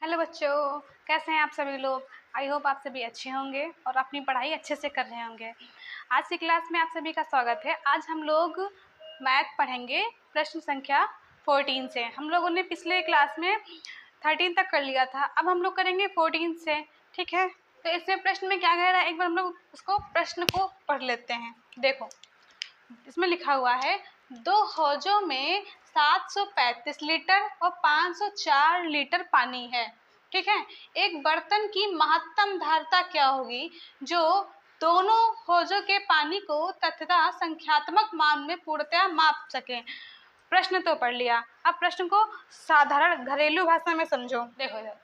Hello बच्चों, कैसे हैं आप सभी लोग। आई होप आप सभी अच्छे होंगे और अपनी पढ़ाई अच्छे से कर रहे होंगे। आज की क्लास में आप सभी का स्वागत है। आज हम लोग मैथ पढ़ेंगे प्रश्न संख्या 14 से। हम लोगों ने पिछले क्लास में 13 तक कर लिया था, अब हम लोग करेंगे 14 से। ठीक है, तो इसमें प्रश्न में क्या कह रहा है, एक बार हम लोग उसको प्रश्न को पढ़ लेते हैं। देखो, इसमें लिखा हुआ है, दो हौजों में 735 लीटर और 504 लीटर पानी है। ठीक है, एक बर्तन की महत्तम धारिता क्या होगी जो दोनों हौजों के पानी को तथा संख्यात्मक मान में पूर्णतया माप सके। प्रश्न तो पढ़ लिया, अब प्रश्न को साधारण घरेलू भाषा में समझो। देखो,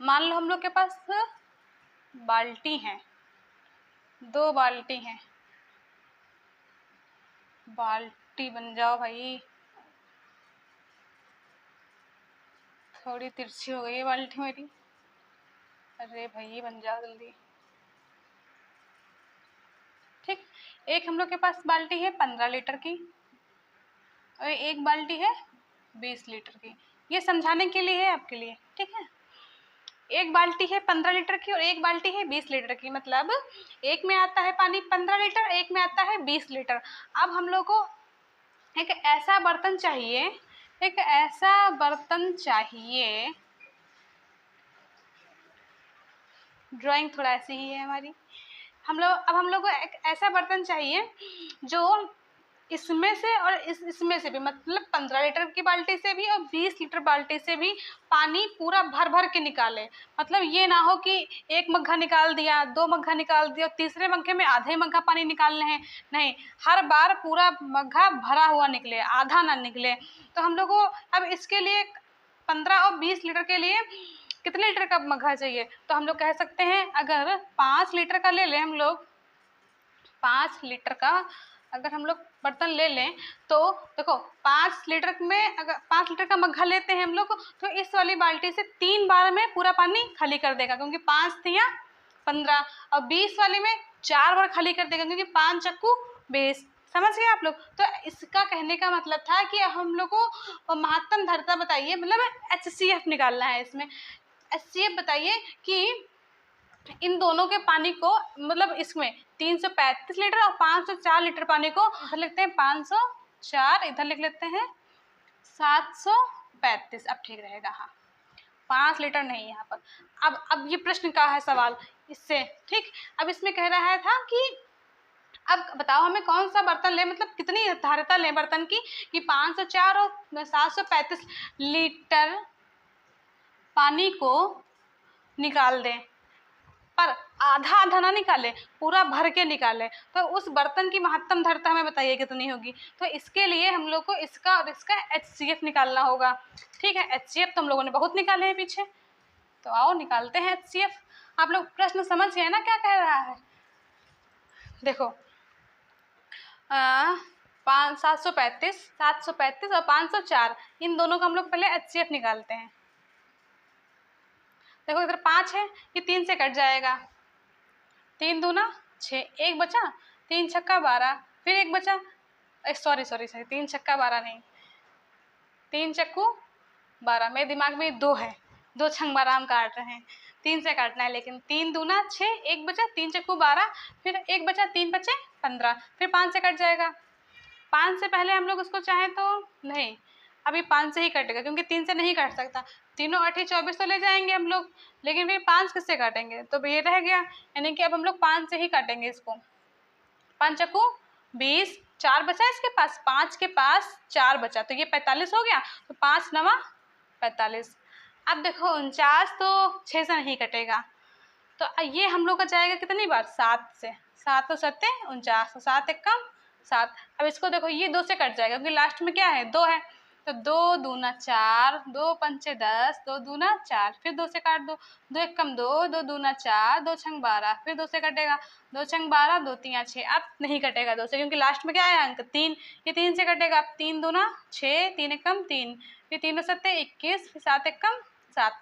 मान लो हम लोग के पास बाल्टी है, दो बाल्टी हैं। बाल्टी बन जाओ भाई, थोड़ी तिरछी हो गई है बाल्टी मेरी। अरे भाई बन जाओ जल्दी। ठीक, एक हम लोग के पास बाल्टी है 15 लीटर की और एक बाल्टी है 20 लीटर की। ये समझाने के लिए है आपके लिए। ठीक है, एक बाल्टी है 15 लीटर की और एक बाल्टी है 20 लीटर की, मतलब एक में आता है पानी 15 लीटर, एक में आता है 20 लीटर। अब हम लोग को एक ऐसा बर्तन चाहिए, एक ऐसा बर्तन चाहिए, ड्राइंग थोड़ा ऐसी ही है हमारी। हम लोग को एक ऐसा बर्तन चाहिए जो इसमें से और इसमें से भी, मतलब 15 लीटर की बाल्टी से भी और 20 लीटर बाल्टी से भी पानी पूरा भर भर के निकाले। मतलब ये ना हो कि एक मग्घा निकाल दिया, दो मग्घा निकाल दिया और तीसरे मग्घे में आधे मग्घा पानी निकालने हैं। नहीं, हर बार पूरा मग्घा भरा हुआ निकले, आधा ना निकले। तो हम लोग को अब इसके लिए 15 और 20 लीटर के लिए कितने लीटर का मग्घा चाहिए, तो हम लोग कह सकते हैं अगर 5 लीटर का ले लें हम लोग, 5 लीटर का अगर हम लोग बर्तन ले लें तो देखो 5 लीटर में अगर 5 लीटर का मग्घा लेते हैं हम लोग तो इस वाली बाल्टी से 3 बार में पूरा पानी खाली कर देगा, क्योंकि 5 थिया 15 और 20 वाली में 4 बार खाली कर देगा, क्योंकि 5 चक्कू 20। समझ गए आप लोग। तो इसका कहने का मतलब था कि हम लोग को महत्तम धारिता बताइए, मतलब HCF निकालना है। इसमें HCF बताइए कि इन दोनों के पानी को, मतलब इसमें 335 लीटर और 504 लीटर पानी को इधर लिखते हैं 504, इधर लिख लेते हैं 735। अब ठीक रहेगा, हाँ 5 लीटर नहीं यहाँ पर। अब ये प्रश्न का है सवाल इससे। ठीक, अब इसमें कह रहा था कि अब बताओ हमें कौन सा बर्तन लें, मतलब कितनी धारिता लें बर्तन की कि 504 और 735 लीटर पानी को निकाल दें, पर आधा आधा ना निकाले, पूरा भर के निकाले। तो उस बर्तन की महत्तम धारिता हमें बताइए कितनी होगी। तो इसके लिए हम लोग को इसका और इसका HCF निकालना होगा। ठीक है, HCF तो हम लोगों ने बहुत निकाले हैं पीछे, तो आओ निकालते हैं HCF। आप लोग प्रश्न समझ गए ना क्या कह रहा है। देखो 735 और 504, इन दोनों का हम लोग पहले HCF निकालते हैं। देखो इधर 5 है, ये 3 से कट जाएगा, 3 दूना 6, एक बचा, 3 छक्का 12, फिर एक बचा, सॉरी 3 छक्का 12 नहीं, 3 चक्कू 12। मेरे दिमाग में 2 है, 2 छंग 12 हम काट रहे हैं, 3 से काटना है। लेकिन 3 दूना 6, एक बचा, 3 चक्कू 12, फिर एक बचा, 3 बचे 15, फिर 5 से कट जाएगा। 5 से पहले हम लोग उसको चाहें तो नहीं, अभी 5 से ही कटेगा, क्योंकि 3 से नहीं काट सकता। तीनों 8 24 तो ले जाएंगे हम लोग, लेकिन फिर 5 किससे काटेंगे, तो ये रह गया। यानी कि अब हम लोग 5 से ही काटेंगे इसको। 5 चक्कू 20, 4 बचा इसके पास, 5 के पास 4 बचा, तो ये 45 हो गया। तो 5 नवा 45। अब देखो 49 तो 6 से नहीं कटेगा, तो ये हम लोग का जाएगा कितनी बार, 7 से। 7 तो 7 49, 7 एक कम 7। अब इसको देखो, ये 2 से कट जाएगा, क्योंकि लास्ट में क्या है, 2 है। तो 2 दूना 4, 2 पंचे 10, 2 दूना 4, फिर 2 से काट दो, 2 एक कम 2, 2 दूना 4, 2 छंग 12, फिर 2 से कटेगा, 2 छंग 12, 2 तिया 6। अब नहीं कटेगा 2 से, क्योंकि लास्ट में क्या है अंक 3, ये 3 से कटेगा। अब 3 दूना 6, 3 एक कम 3, फिर 3 7 21, फिर 7 एक कम 7।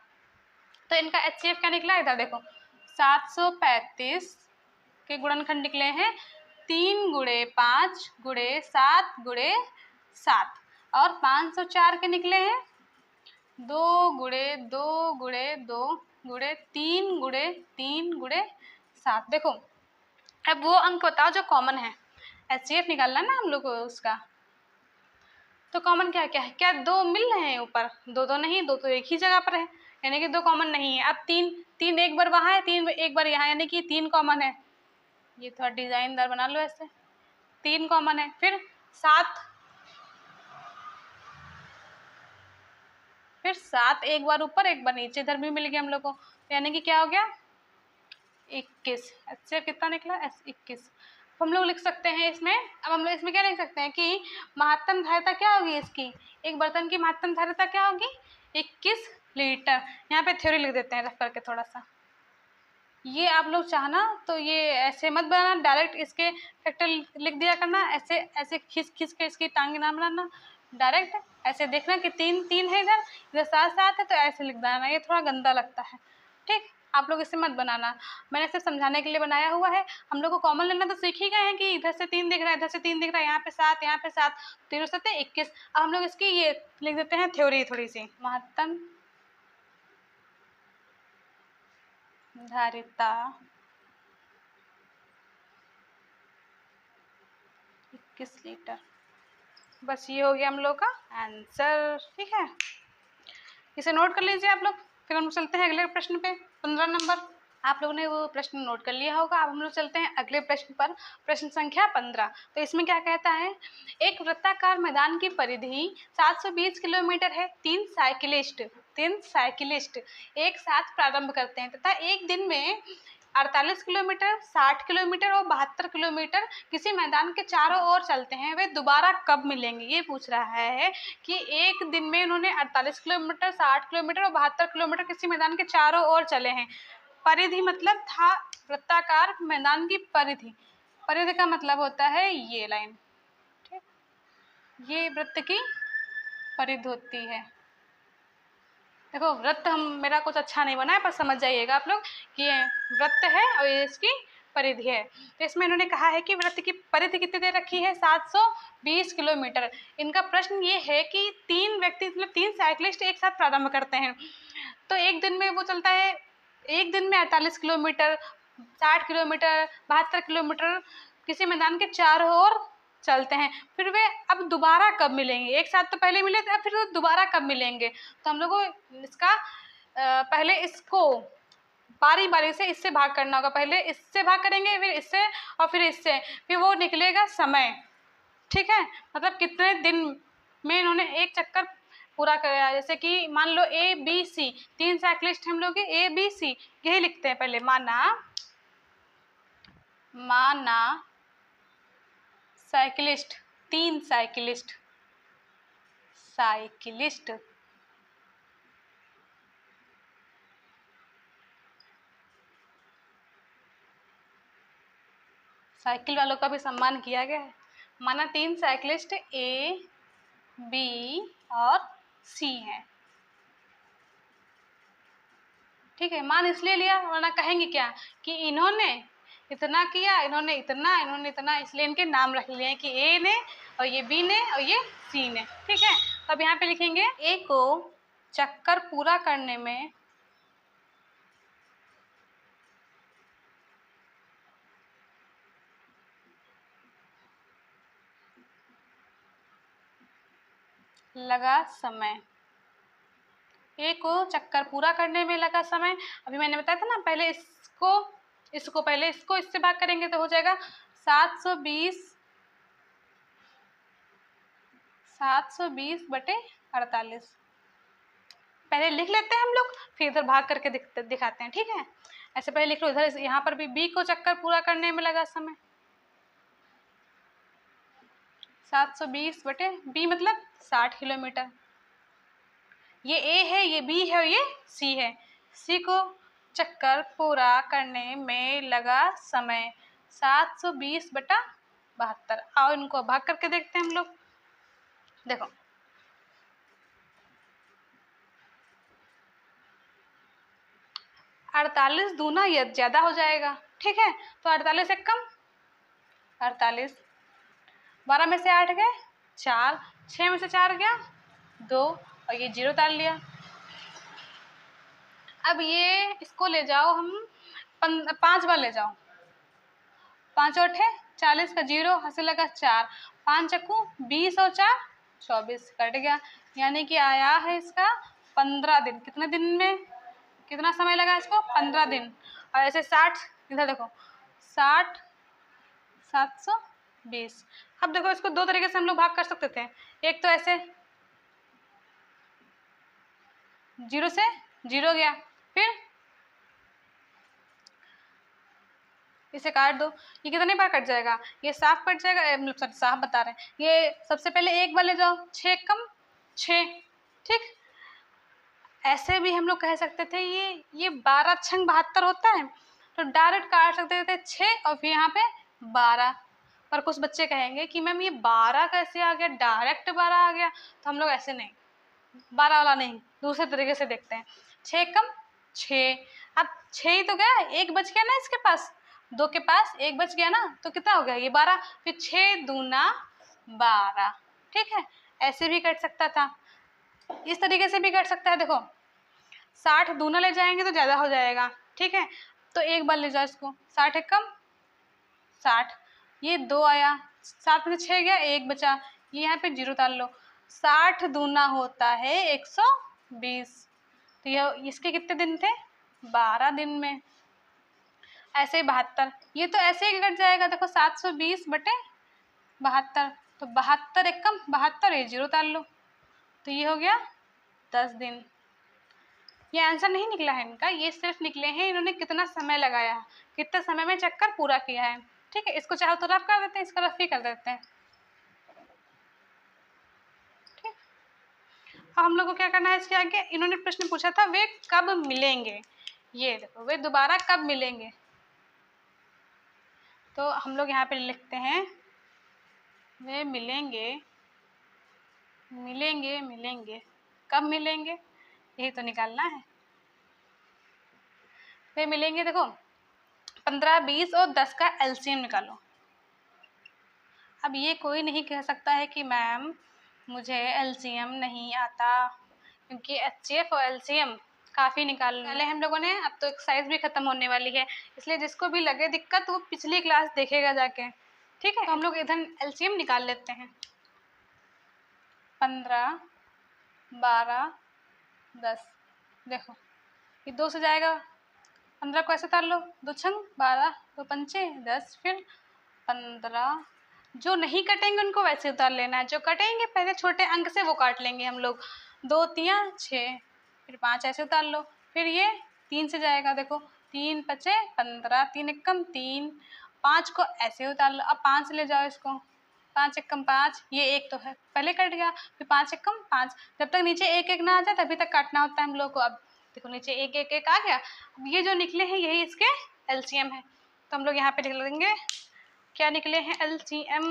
तो इनका HCF क्या निकला, इधर देखो 735 के गुणनखंड निकले हैं 3 गुणे 5 गुणे 7 गुणे 7, और 504 के निकले हैं 2 गुणे 2 गुणे 2 गुणे 3 गुणे 3 गुणे 7। देखो अब वो अंक बताओ जो कॉमन है, HCF निकालना है ना हम लोग को उसका। तो कॉमन क्या क्या है, क्या 2 मिल रहे हैं ऊपर? 2 तो नहीं, 2 तो एक ही जगह पर है, यानी कि 2 कॉमन नहीं है। अब 3 एक बार वहाँ है, 3 एक बार यहाँ, यानी कि 3 कॉमन है। ये थोड़ा डिजाइनदार बना लो ऐसे, 3 कॉमन है। फिर 7 एक बार ऊपर एक बार नीचे, इधर भी मिल गया हम लोग को, यानी कि क्या हो गया 21। अच्छे कितना निकला 21। हम लोग लिख सकते हैं इसमें, अब हम लोग इसमें क्या लिख सकते हैं कि महत्तम धारिता क्या होगी इसकी, एक बर्तन की महत्तम धारिता क्या होगी 21 लीटर। यहाँ पे थ्योरी लिख देते हैं रफ करके थोड़ा सा। ये आप लोग चाहना तो ये ऐसे मत बनाना, डायरेक्ट इसके फैक्टर लिख दिया करना, ऐसे ऐसे खींच खींच के इसकी टांगे ना बनाना, डायरेक्ट ऐसे देखना कि 3 3 है, इधर इधर 7 7 है, तो ऐसे लिख देना, ये थोड़ा गंदा लगता है। ठीक, आप लोग इसे मत बनाना, मैंने सिर्फ समझाने के लिए बनाया हुआ है। हम लोग को कॉमन लेना तो सीख ही गए हैं कि इधर से 3 दिख रहा है, इधर से 3 दिख रहा है, यहाँ पे 7 यहाँ पे 7, 3 7 21। अब हम लोग इसकी ये लिख देते हैं थ्योरी थोड़ी सी, महत्तम धारिता 21 लीटर। बस ये हो गया हम लोग का आंसर। ठीक है, इसे नोट कर लीजिए आप लोग, फिर हम चलते हैं अगले प्रश्न पे। 15 नंबर आप लोगों ने वो प्रश्न नोट कर लिया होगा। अब हम लोग चलते हैं अगले प्रश्न पर, प्रश्न संख्या 15। तो इसमें क्या कहता है, एक वृत्ताकार मैदान की परिधि 720 किलोमीटर है। 3 साइकिलिस्ट एक साथ प्रारंभ करते हैं तथा एक दिन में 48 किलोमीटर, 60 किलोमीटर और 72 किलोमीटर किसी मैदान के चारों ओर चलते हैं। वे दोबारा कब मिलेंगे, ये पूछ रहा है कि एक दिन में उन्होंने 48 किलोमीटर, 60 किलोमीटर और 72 किलोमीटर किसी मैदान के चारों ओर चले हैं। परिधि मतलब था वृत्ताकार मैदान की परिधि, परिधि का मतलब होता है ये लाइन। ठीक, ये वृत्त की परिधि होती है। देखो वृत्त हम मेरा कुछ अच्छा नहीं बना है, पर समझ जाइएगा आप लोग कि ये वृत्त है और ये इसकी परिधि है। तो इसमें इन्होंने कहा है कि वृत्त की परिधि कितनी दे रखी है 720 किलोमीटर। इनका प्रश्न ये है कि 3 व्यक्ति मतलब 3 साइकिलिस्ट एक साथ प्रारंभ करते हैं, तो एक दिन में वो चलता है, एक दिन में 48 किलोमीटर, 60 किलोमीटर, 72 किलोमीटर किसी मैदान के चारों ओर चलते हैं। फिर वे अब दोबारा कब मिलेंगे, एक साथ तो पहले मिले थे, अब फिर दोबारा कब मिलेंगे। तो हम लोग को इसका पहले इसको बारी बारी से इससे भाग करना होगा, पहले इससे भाग करेंगे, फिर इससे और फिर इससे, फिर वो निकलेगा समय। ठीक है, मतलब कितने दिन में इन्होंने एक चक्कर पूरा कराया। जैसे कि मान लो ABC, 3 साइकिलिस्ट हम लोग ABC यही लिखते हैं पहले, माना साइकिलिस्ट, 3 साइकिलिस्ट साइकिल वालों का भी सम्मान किया गया है। माना 3 साइकिलिस्ट A, B और C हैं। ठीक है, मान इसलिए लिया, वरना कहेंगे क्या कि इन्होंने इतना किया, इन्होंने इतना, इसलिए इनके नाम रख लिए कि A ने और ये B ने और ये C ने। ठीक है, तो अब यहाँ पे लिखेंगे A को चक्कर पूरा करने में लगा समय, A को चक्कर पूरा करने में लगा समय। अभी मैंने बताया था ना, पहले इसको इससे भाग करेंगे तो हो जाएगा 720 बटे 48। पहले लिख लेते हैं हम लोग, फिर इधर भाग करके दिखाते हैं। ठीक है, ऐसे पहले लिख लो, इधर यहाँ पर भी B को चक्कर पूरा करने में लगा समय 720 बटे B मतलब 60 किलोमीटर। ये A है, ये B है और ये C है। C को चक्कर पूरा करने में लगा समय 720 बटा 72। आओ इनको भाग करके देखते हैं हम लोग। देखो 48 दूना या ज्यादा हो जाएगा। ठीक है, तो 48 से कम 48, 12 में से 8 गए 4, 6 में से 4 गया 2 और ये 0 डाल लिया। अब ये इसको ले जाओ हम 5 बार ले जाओ, 5 और 40 का 0 हंसे लगा 4, 5 चक्कू 20 और 4 24 कट गया। यानी कि आया है इसका 15 दिन। कितने दिन में, कितना समय लगा इसको? 15 दिन। और ऐसे 60, इधर देखो 60 720। अब देखो इसको दो तरीके से हम लोग भाग कर सकते थे। एक तो ऐसे 0 से 0 गया, फिर इसे काट दो, ये कितने बार कट जाएगा? ये साफ कट जाएगा, मतलब सॉरी साफ बता रहे हैं। ये सबसे पहले एक बार ले जाओ, 6 कम 6, ठीक। ऐसे भी हम लोग कह सकते थे ये 12 छंग 72 होता है, तो डायरेक्ट काट सकते थे 6 और फिर यहाँ पे 12। पर कुछ बच्चे कहेंगे कि मैम ये 12 कैसे आ गया, डायरेक्ट 12 आ गया। तो हम लोग ऐसे नहीं, 12 वाला नहीं, दूसरे तरीके से देखते हैं। 6 कम 6, अब 6 ही तो गया, एक बच गया ना इसके पास, 2 के पास एक बच गया ना, तो कितना हो गया? ये 12। फिर 6 दूना 12, ठीक है। ऐसे भी कट सकता था, इस तरीके से भी कट सकता है। देखो 60 दूना ले जाएंगे तो ज़्यादा हो जाएगा, ठीक है। तो एक बार ले जाओ इसको, 60 एक कम 60, ये 2 आया, 7 में से 6 गया, 1 बचा, ये यहाँ पे 0 डाल लो। 60 दूना होता है 120। तो यह इसके कितने दिन थे? 12 दिन में। ऐसे ही 72, ये तो ऐसे ही कट जाएगा। देखो 720 बटे 72, तो 72 एक कम 72, ये 0 डाल लो, तो ये हो गया 10 दिन। ये आंसर नहीं निकला है इनका, ये सिर्फ निकले हैं इन्होंने कितना समय लगाया, कितने समय में चक्कर पूरा किया है, ठीक है। इसको चाहो तो रफ कर देते हैं, इसका रफ ही कर देते हैं, ठीक। अब हम लोग को क्या करना है इसके आगे? इन्होंने प्रश्न पूछा था वे कब मिलेंगे, ये देखो वे दोबारा कब मिलेंगे। तो हम लोग यहाँ पे लिखते हैं वे मिलेंगे मिलेंगे मिलेंगे, कब मिलेंगे, यही तो निकालना है। वे मिलेंगे, देखो 15, 20 और 10 का एलसीएम निकालो। अब ये कोई नहीं कह सकता है कि मैम मुझे एलसीएम नहीं आता, क्योंकि एचसीएफ और एलसीएम काफ़ी निकाल पहले हम लोगों ने, अब तो एक्सरसाइज भी ख़त्म होने वाली है, इसलिए जिसको भी लगे दिक्कत वो पिछली क्लास देखेगा जाके, ठीक है। तो हम लोग इधर एलसीएम निकाल लेते हैं। 15, 12, 10, देखो ये 2 से जाएगा, 15 को ऐसे उतार लो, 2 छंग 12, 2 पंचे 10, फिर 15। जो नहीं कटेंगे उनको वैसे उतार लेना है, जो कटेंगे पहले छोटे अंक से वो काट लेंगे हम लोग। 2 तियाँ 6, फिर 5 ऐसे उतार लो, फिर ये 3 से जाएगा, देखो 3 पचे 15, 3 एक कम 3, 5 को ऐसे उतार लो। अब 5 से ले जाओ इसको, 5 एक कम 5, ये एक तो है पहले कट गया, फिर 5 एक कम 5, जब तक नीचे एक एक ना आ जाए तभी तक काटना होता है हम लोग को। अब देखो नीचे एक एक एक आ गया, अब ये जो निकले हैं यही इसके एलसीएम है, तो हम लोग यहाँ पे लिख लेंगे क्या निकले हैं एलसीएम,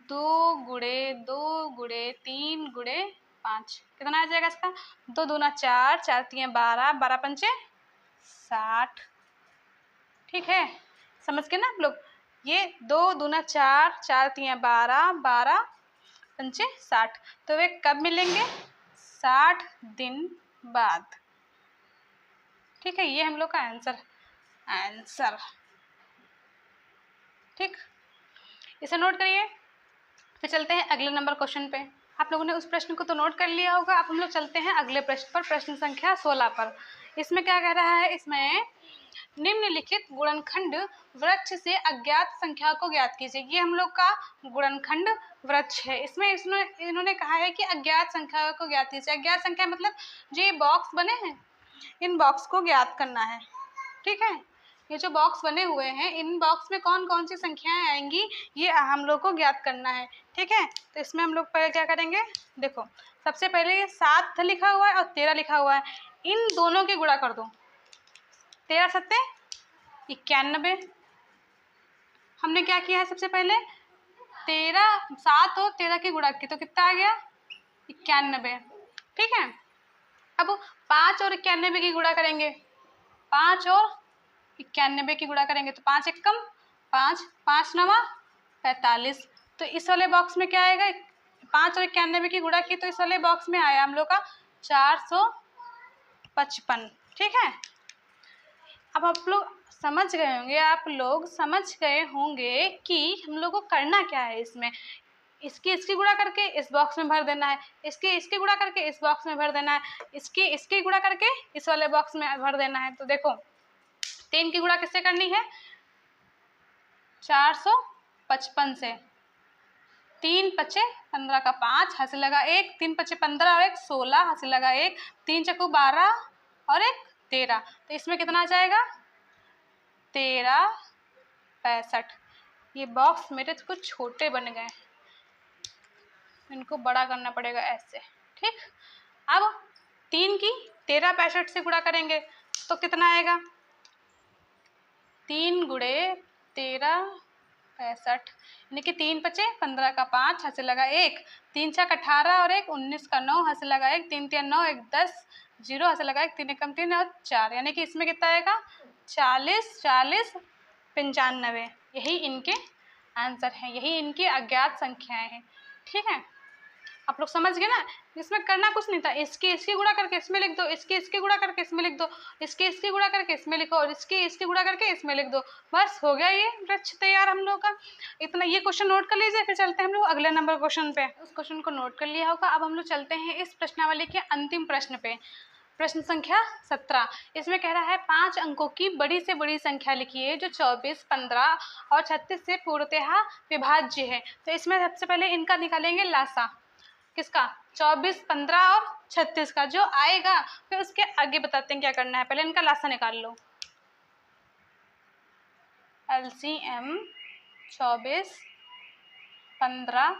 2 गुणे 2 गुणे 3 गुणे 5, कितना आ जाएगा इसका? 2 दूना 4, 4 तियाँ 12, 12 पंचे 60, ठीक है। समझ के ना आप लोग? ये 2 दूना 4, 4 तियाँ 12, 12 पंचे 60, तो वे कब मिलेंगे? 60 दिन बाद, ठीक है। ये हम लोग का आंसर, ठीक। इसे नोट करिए, फिर चलते हैं अगले नंबर क्वेश्चन पे। आप लोगों ने उस प्रश्न को तो नोट कर लिया होगा। अब हम लोग चलते हैं अगले प्रश्न पर, प्रश्न संख्या 16 पर। इसमें क्या कह रहा है? इसमें निम्नलिखित गुणनखंड वृक्ष से अज्ञात संख्या को ज्ञात कीजिए। ये हम लोग का गुणनखंड वृक्ष है। इसमें इन्होंने कहा है कि अज्ञात संख्या को ज्ञात कीजिए। अज्ञात संख्या मतलब जो ये बॉक्स बने हैं, इन बॉक्स को ज्ञात करना है, ठीक है। ये जो बॉक्स बने हुए हैं, इन बॉक्स में कौन कौन सी संख्याएं आएंगी ये हम लोग को ज्ञात करना है, ठीक है। तो इसमें हम लोग पहले क्या करेंगे? देखो सबसे पहले ये 7 लिखा हुआ है और 13 लिखा हुआ है, इन दोनों के गुणा कर दो। 13 सत्ते 91। हमने क्या किया है? सबसे पहले 7 और 13 की गुणा की, तो कितना आ गया? 91, ठीक है। अब 5 और 91 की गुणा करेंगे, 5 और 91 की गुणा करेंगे, तो 5 एक कम 5, 5 नवा 45। तो इस वाले बॉक्स में क्या आएगा? 5 और 91 की गुणा की तो इस वाले बॉक्स में आया हम लोग का 455। ठीक है, अब आप लोग समझ गए होंगे कि हम लोग को करना क्या है इसमें। इसकी गुणा करके इस बॉक्स में भर देना है, इसकी गुणा करके इस बॉक्स में भर देना है, इसकी गुणा करके इस वाले बॉक्स में भर देना है। तो देखो 3 की गुणा किससे करनी है? 455 से। 3 पचे 15 का 5, हासिल लगा 1, 3 पचे 15 और 1 16, हासिल लगा 1, 3 चक्कू 12 और 1 13। तो इसमें कितना आ जाएगा? 1365। ये बॉक्स मेरे कुछ छोटे बन गए, इनको बड़ा करना पड़ेगा ऐसे। ठीक, अब 3 की 1365 से गुणा करेंगे तो कितना आएगा? 3 गुणे 1365, यानी कि 3 पचे 15 का 5, हासिल लगा 1, 3 छक 18 और 1 19 का 9, हासिल लगा 1, 3 3 9 1 10, 0 हासिल लगा 1, 3 एकम 3 और 4, यानी कि इसमें कितना आएगा? 40 40 95। यही इनके आंसर हैं, यही इनकी अज्ञात संख्याएं हैं। ठीक है, आप लोग समझ गए ना? इसमें करना कुछ नहीं था, इसकी गुणा करके इसमें लिख दो, इसकी गुणा करके इसमें लिख दो, इसकी गुणा करके इसमें लिखो और इसकी गुणा करके इसमें लिख दो, बस हो गया ये वृक्ष तैयार हम लोग का। इतना ये क्वेश्चन नोट कर लीजिए, फिर चलते हैं हम लोग अगले नंबर क्वेश्चन पे। उस क्वेश्चन को नोट कर लिया होगा। अब हम लोग चलते हैं इस प्रश्नावली के अंतिम प्रश्न पे, प्रश्न संख्या 17। इसमें कह रहा है 5 अंकों की बड़ी से बड़ी संख्या लिखिए जो 24, 15 और 36 से पूर्णतः विभाज्य है। तो इसमें सबसे पहले इनका निकालेंगे लासा, किसका? 24, 15 और 36 का जो आएगा, फिर उसके आगे बताते हैं क्या करना है। पहले इनका लासा निकाल लो। LCM 24, 15,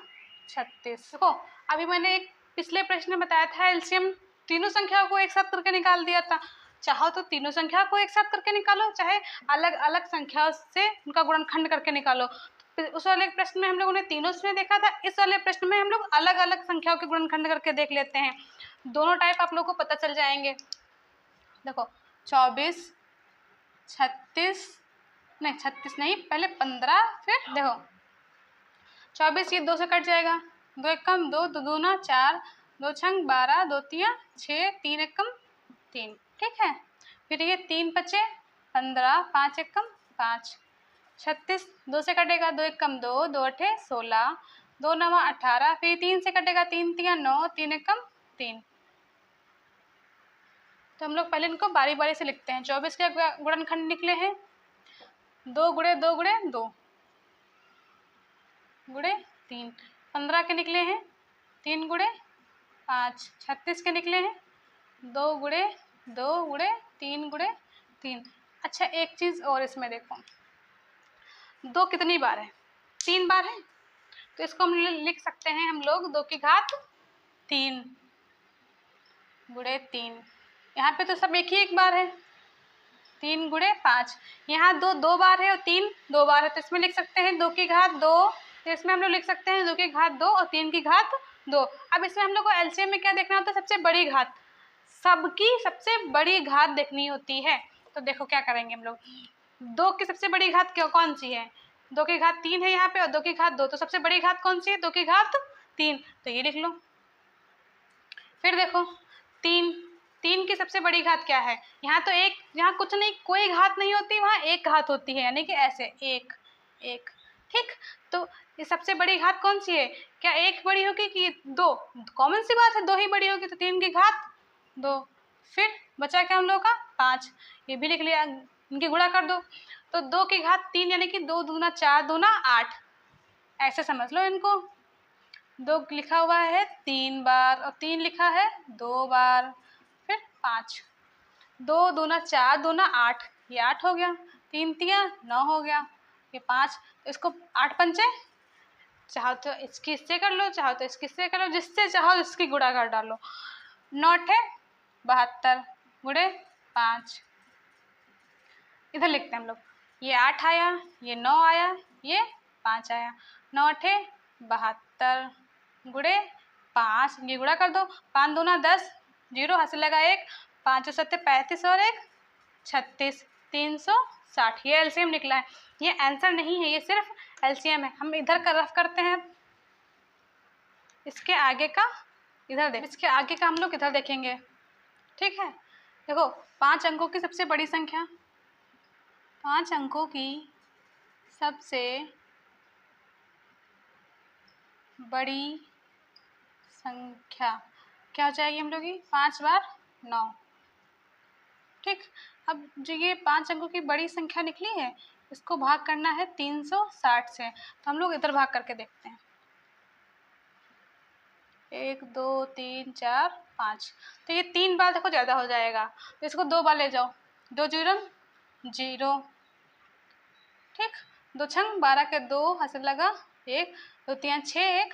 36। देखो अभी मैंने एक पिछले प्रश्न में बताया था LCM तीनों संख्याओं को एक साथ करके निकाल दिया था। चाहो तो तीनों संख्या को एक साथ करके निकालो, चाहे अलग अलग संख्याओं से उनका गुणनखंड करके निकालो। उस वाले प्रश्न में हम लोगों ने तीनों से देखा था, इस वाले प्रश्न में हम लोग अलग अलग संख्याओं के गुणनखंड करके देख लेते हैं। दोनों टाइप आप लोगों को पता चल जाएंगे। देखो 24, 36 नहीं, पहले 15, फिर देखो 24 ये 2 से कट जाएगा, 2 एकम 2, 2 दूना 4, 2 छंग 12, 2 तिया 6, 3 एकम 3। ठीक है, फिर ये 3 पचे 15, 5 एकम 5, 36 2 से कटेगा, 2 एकम 2, 2 अठे 16, 2 नवा 18, फिर 3 से कटेगा, 3 तिया 9, 3 एकम 3। तो हम लोग पहले इनको बारी बारी से लिखते हैं। 24 के गुणनखंड निकले हैं 2 गुणे 2 गुणे 2 गुणे 3, 15 के निकले हैं 3 गुणे 5, 36 के निकले हैं 2 गुणे 2 गुणे 3 गुणे 3। अच्छा एक चीज़ और इसमें देखो, 2 कितनी बार है? 3 बार है, तो इसको हम लिख सकते हैं हम लोग 2 की घात 3 गुणे 3। यहाँ पे तो सब एक बार है, 3 गुणे 5। यहाँ 2 बार है और 3 2 बार है, तो इसमें लिख सकते हैं 2 की घात 2। तो इसमें हम लोग लिख सकते हैं 2 की घात 2 और 3 की घात 2। अब इसमें हम लोग को एलसीएम में क्या देखना होता है? सबसे बड़ी घात, सबकी सबसे बड़ी घात देखनी होती है। तो देखो क्या करेंगे हम लोग, 2 की सबसे बड़ी घात कौन सी है? 2 की घात 3 है यहाँ पे और 2 की घात 2, तो सबसे बड़ी घात कौन सी है? 2 की घात 3, तो ये लिख लो। फिर देखो 3 की सबसे बड़ी घात क्या है? यहाँ तो एक, यहाँ कुछ नहीं, कोई घात नहीं होती, वहाँ एक घात होती है, यानी कि ऐसे 1 1। ठीक, तो ये सबसे बड़ी घात कौन सी है? क्या 1 बड़ी होगी कि 2? कॉमन सी बात है, 2 ही बड़ी होगी, तो 3 की घात 2। फिर बचा क्या हम लोग का? 5, ये भी लिख लिया, इनकी गुणा कर दो। तो 2 की घात 3 यानी कि 2 दूना 4 दूना 8, ऐसे समझ लो इनको। 2 लिखा हुआ है 3 बार और 3 लिखा है 2 बार, फिर 5, 2 दूना 4 दूना 8, ये 8 हो गया, 3 तिया 9 हो गया, ये 5। तो इसको 8 पंचे, चाहो तो इसकी इससे कर लो, चाहो तो इसकी इससे कर लो, जिससे चाहो इसकी गुणा कर डालो। 9 अठे 72 गुणे 5, इधर लिखते हैं हम लोग, ये 8 आया, ये 9 आया, ये 5 आया, 9 अठे 72 गुणे 5, ये गुणा कर दो, 5 दूना 10, 0 हासिल लगा 1, 5 7 35 और 1 36, 360, ये एलसीएम निकला है। ये आंसर नहीं है, ये सिर्फ एलसीएम है। हम इधर का रफ करते हैं, इसके आगे का इधर देख, इसके आगे का हम लोग इधर देखेंगे। ठीक है, देखो 5 अंकों की सबसे बड़ी संख्या, 5 अंकों की सबसे बड़ी संख्या क्या हो जाएगी हम लोग की? 5 बार 9। ठीक, अब जो ये 5 अंकों की बड़ी संख्या निकली है, इसको भाग करना है 360 से। तो हम लोग इधर भाग करके देखते हैं। 1 2 3 4 5, तो ये 3 बार देखो ज़्यादा हो जाएगा, तो इसको 2 बार ले जाओ। 2 जीरो 0। ठीक, 2 छंग 12 के 2 हासिल लगा 1, 2 3 6 1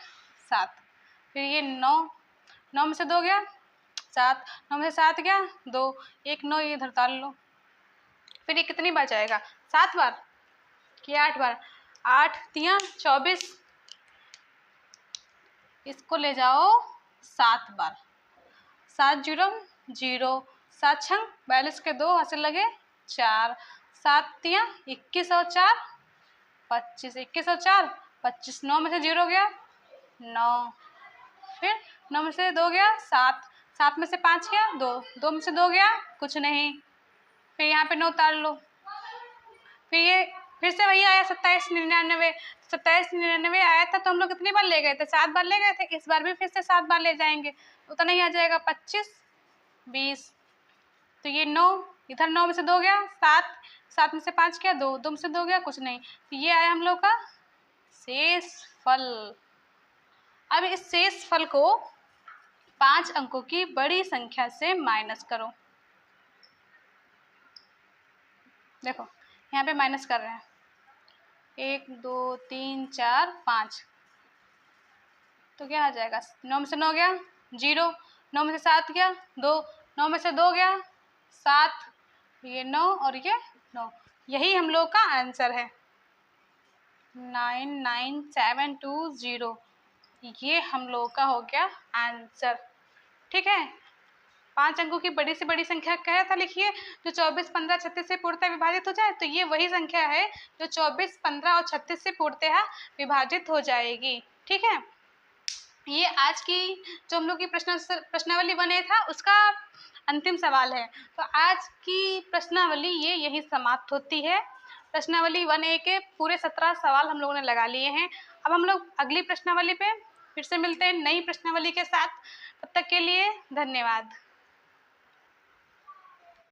7। फिर ये 9, 9 में से 2 गया 7, 9 में से 7 गया 2, 1 9 ये इधर डाल लो। फिर ये कितनी बार जाएगा? 7 बार कि 8 बार? 8 3 24, इसको ले जाओ 7 बार। 7 जीरो 0, 7 छंग 42 के 2 हासिल लगे 4, 7 3 21 और 4 25, 21 और 4 25, 9 में से 0 गया 9, फिर 9 में से 2 गया 7, 7 में से 5 गया 2, 2 में से 2 गया कुछ नहीं। फिर यहाँ पे 9 उतार लो। फिर ये फिर से वही आया 2799। 2799 आया था तो हम लोग कितनी बार ले गए थे? 7 बार ले गए थे। इस बार भी फिर से 7 बार ले जाएंगे, उतना ही आ जाएगा 25 20। तो ये 9, इधर 9 में से 2 गया 7, 7 में से 5 गया 2, 2 में से 2 गया कुछ नहीं। तो ये आया हम लोग का शेष फल। अब इस शेष फल को 5 अंकों की बड़ी संख्या से माइनस करो। देखो यहाँ पे माइनस कर रहे हैं, 1 2 3 4 5, तो क्या आ जाएगा? 9 में से 9 गया 0, 9 में से 7 गया 2, 9 में से 2 गया 7, ये 9 और ये 9। यही हम लोग का आंसर है 99720। ये हम लोग का हो गया आंसर। ठीक है, 5 अंकों की बड़ी से बड़ी संख्या कहा था, लिखिए जो 24 15 36 से पूर्णतः विभाजित हो जाए। तो ये वही संख्या है जो 24 15 और 36 से पूर्णतः विभाजित हो जाएगी। ठीक है, ये आज की जो हम लोग की प्रश्नावली 1A था उसका अंतिम सवाल है। तो आज की प्रश्नावली ये यही समाप्त होती है। प्रश्नावली 1A के पूरे 17 सवाल हम लोगों ने लगा लिए हैं। अब हम लोग अगली प्रश्नावली पे फिर से मिलते हैं नई प्रश्नावली के साथ। तब तक के लिए धन्यवाद।